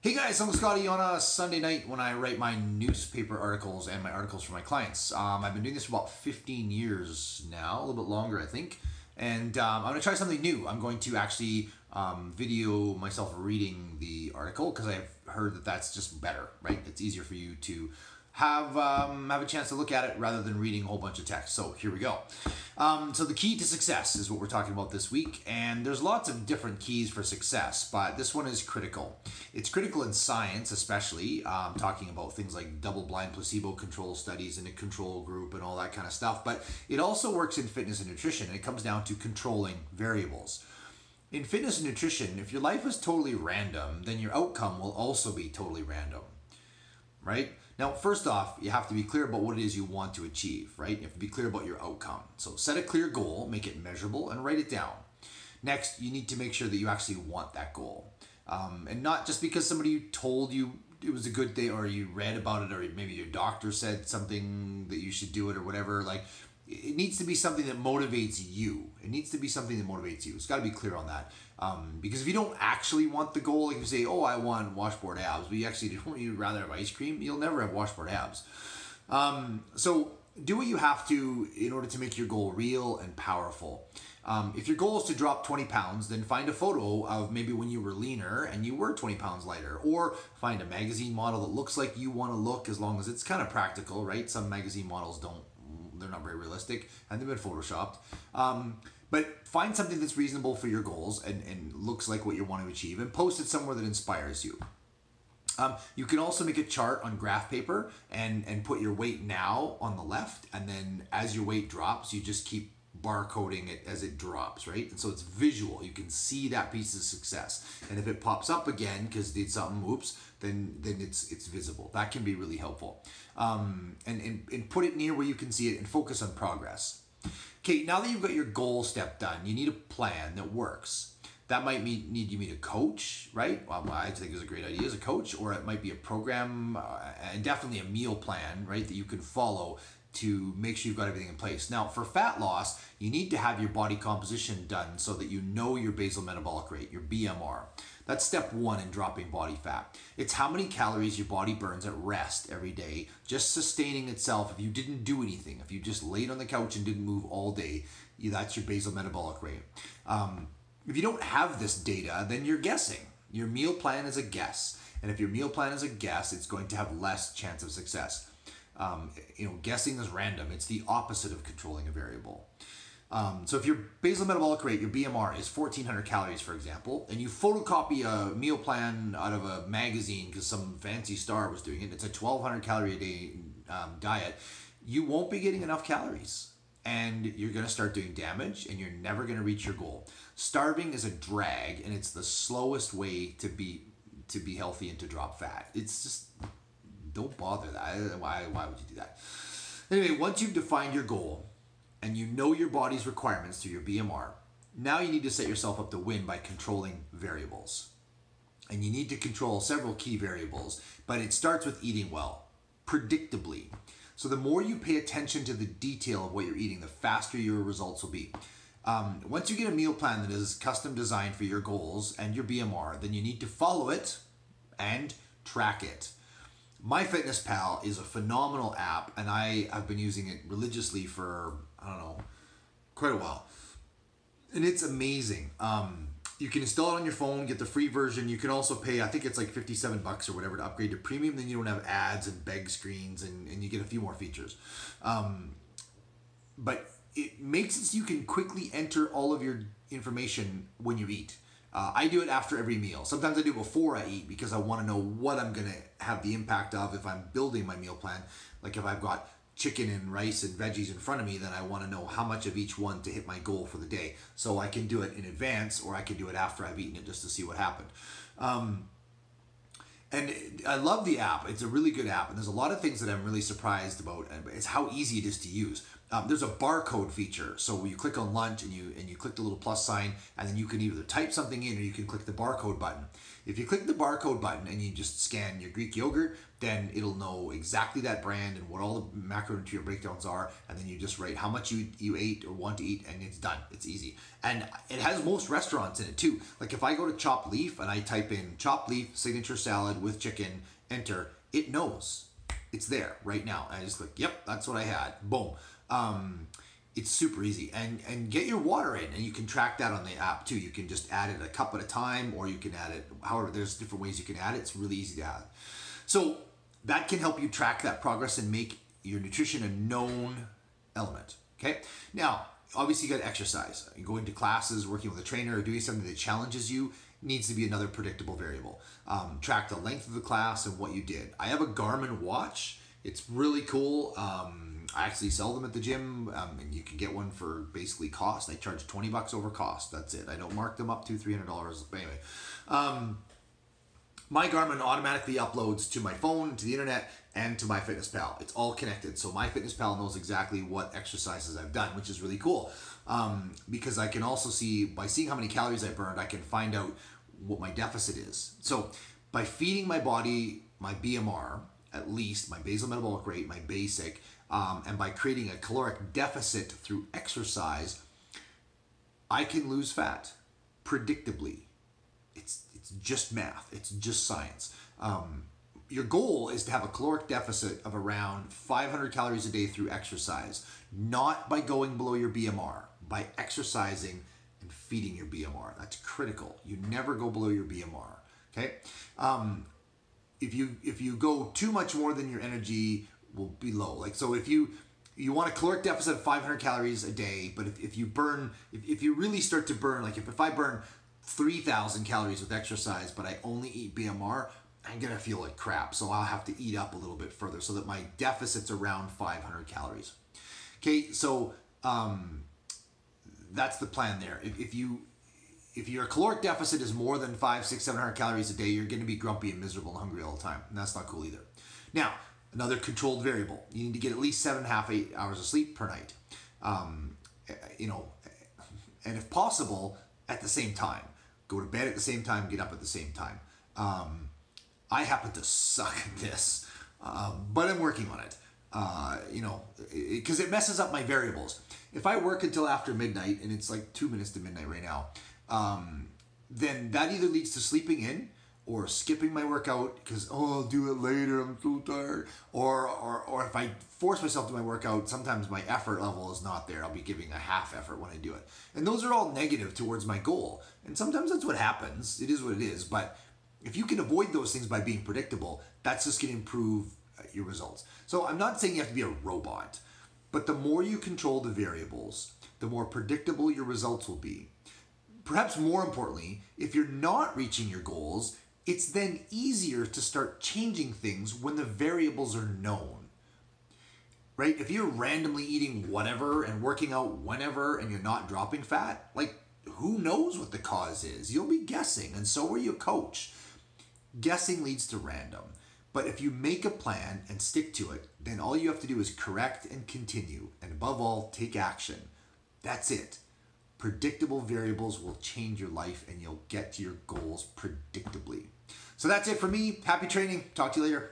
Hey guys, I'm Scotty on a Sunday night when I write my newspaper articles and my articles for my clients. I've been doing this for about 15 years now, a little bit longer I think. And I'm going to try something new. I'm going to actually video myself reading the article because I've heard that that's just better, right? It's easier for you to have a chance to look at it rather than reading a whole bunch of text. So here we go. So the key to success is what we're talking about this week, and there's lots of different keys for success, but this one is critical. It's critical in science, especially talking about things like double-blind placebo-controlled studies in a control group and all that kind of stuff, but it also works in fitness and nutrition, and it comes down to controlling variables. In fitness and nutrition, if your life is totally random, then your outcome will also be totally random, right? Now, first off, you have to be clear about what it is you want to achieve, right? You have to be clear about your outcome. So set a clear goal, make it measurable, and write it down. Next, you need to make sure that you actually want that goal. And not just because somebody told you it was a good thing, or you read about it, or maybe your doctor said something that you should do it or whatever. Like, it needs to be something that motivates you. It needs to be something that motivates you. It's got to be clear on that. Because if you don't actually want the goal, like if you say, oh, I want washboard abs, but you actually don't, you'd rather have ice cream, you'll never have washboard abs. So do what you have to in order to make your goal real and powerful. If your goal is to drop 20 pounds, then find a photo of maybe when you were leaner and you were 20 pounds lighter, or find a magazine model that looks like you want to look, as long as it's kind of practical, right? Some magazine models they're not very realistic and they've been photoshopped. But find something that's reasonable for your goals and looks like what you want to achieve, and post it somewhere that inspires you. You can also make a chart on graph paper and put your weight now on the left, and then as your weight drops, you just keep barcoding it as it drops, right? And so it's visual. You can see that piece of success. And if it pops up again because it did something, oops, then it's visible. That can be really helpful. And put it near where you can see it and focus on progress. Okay, now that you've got your goal step done, you need a plan that works. That might need you meet a coach, right? Well, I think it's a great idea as a coach, or it might be a program and definitely a meal plan, right, that you can follow to make sure you've got everything in place. Now, for fat loss, you need to have your body composition done so that you know your basal metabolic rate, your BMR. That's step one in dropping body fat. It's how many calories your body burns at rest every day, just sustaining itself. If you didn't do anything, if you just laid on the couch and didn't move all day, that's your basal metabolic rate. If you don't have this data, then you're guessing. Your meal plan is a guess. And if your meal plan is a guess, it's going to have less chance of success. Guessing is random. It's the opposite of controlling a variable. So if your basal metabolic rate, your BMR, is 1,400 calories, for example, and you photocopy a meal plan out of a magazine because some fancy star was doing it, it's a 1,200 calorie a day diet, you won't be getting enough calories. And you're going to start doing damage, and you're never going to reach your goal. Starving is a drag, and it's the slowest way to be healthy and to drop fat. It's just, don't bother that. Why would you do that? Anyway, once you've defined your goal and you know your body's requirements through your BMR, now you need to set yourself up to win by controlling variables. And you need to control several key variables, but it starts with eating well, predictably. So the more you pay attention to the detail of what you're eating, the faster your results will be. Once you get a meal plan that is custom designed for your goals and your BMR, then you need to follow it and track it. MyFitnessPal is a phenomenal app, and I have been using it religiously for, quite a while. And it's amazing. You can install it on your phone, get the free version. You can also pay, I think it's like $57 or whatever to upgrade to premium. Then you don't have ads and beg screens, and you get a few more features. But it makes it so you can quickly enter all of your information when you eat. I do it after every meal. Sometimes I do before I eat because I want to know what I'm going to have the impact of if I'm building my meal plan. Like if I've got chicken and rice and veggies in front of me, then I want to know how much of each one to hit my goal for the day. So I can do it in advance, or I can do it after I've eaten it just to see what happened. And I love the app. It's a really good app. And there's a lot of things that I'm really surprised about. It's how easy it is to use. there's a barcode feature. So you click on lunch and you click the little plus sign, and then you can either type something in or you can click the barcode button. If you click the barcode button and you just scan your Greek yogurt, then it'll know exactly that brand and what all the macronutrient breakdowns are, and then you just write how much you ate or want to eat, and it's done. It's easy. And it has most restaurants in it too. Like if I go to Chopped Leaf and I type in Chopped Leaf signature salad with chicken, enter, it knows. It's there right now. And I just click, yep, that's what I had. Boom. It's super easy. And get your water in, and you can track that on the app too. You can just add it a cup at a time, or you can add it however, there's different ways you can add it. It's really easy to add. So that can help you track that progress and make your nutrition a known element. Okay. Now, obviously you got to exercise. Going to classes, working with a trainer, or doing something that challenges you needs to be another predictable variable. Track the length of the class and what you did. I have a Garmin watch. It's really cool. I actually sell them at the gym, and you can get one for basically cost. I charge $20 over cost. That's it. I don't mark them up to $300. But anyway, my Garmin automatically uploads to my phone, to the internet, and to MyFitnessPal. It's all connected. So MyFitnessPal knows exactly what exercises I've done, which is really cool. Because I can also see, by seeing how many calories I burned, I can find out what my deficit is. So by feeding my body my BMR, at least my basal metabolic rate, my basic, and by creating a caloric deficit through exercise, I can lose fat predictably. It's just math. It's just science. Your goal is to have a caloric deficit of around 500 calories a day through exercise, not by going below your BMR, by exercising and feeding your BMR. That's critical. You never go below your BMR. Okay. If you go too much more than your energy will be low. Like, so if you want a caloric deficit of 500 calories a day, but if you really start to burn, like if I burn 3,000 calories with exercise, but I only eat BMR, I'm gonna feel like crap. So I'll have to eat up a little bit further so that my deficit's around 500 calories. Okay, so that's the plan there. If your caloric deficit is more than 500, 600, 700 calories a day, you're going to be grumpy and miserable and hungry all the time. And that's not cool either. Now, another controlled variable. You need to get at least 7.5 to 8 hours of sleep per night. And if possible, at the same time. Go to bed at the same time, get up at the same time. I happen to suck at this, but I'm working on it. Because it messes up my variables. If I work until after midnight, and it's like 2 minutes to midnight right now, then that either leads to sleeping in or skipping my workout because, I'll do it later, I'm so tired. Or if I force myself to my workout, sometimes my effort level is not there. I'll be giving a half effort when I do it. And those are all negative towards my goal. And sometimes that's what happens. It is what it is. But if you can avoid those things by being predictable, that's just going to improve your results. So I'm not saying you have to be a robot, but the more you control the variables, the more predictable your results will be. Perhaps more importantly, if you're not reaching your goals, it's then easier to start changing things when the variables are known. Right? If you're randomly eating whatever and working out whenever and you're not dropping fat, like, who knows what the cause is? You'll be guessing, and so will your coach. Guessing leads to random. But if you make a plan and stick to it, then all you have to do is correct and continue. And above all, take action. That's it. Predictable variables will change your life and you'll get to your goals predictably. So that's it for me. Happy training. Talk to you later.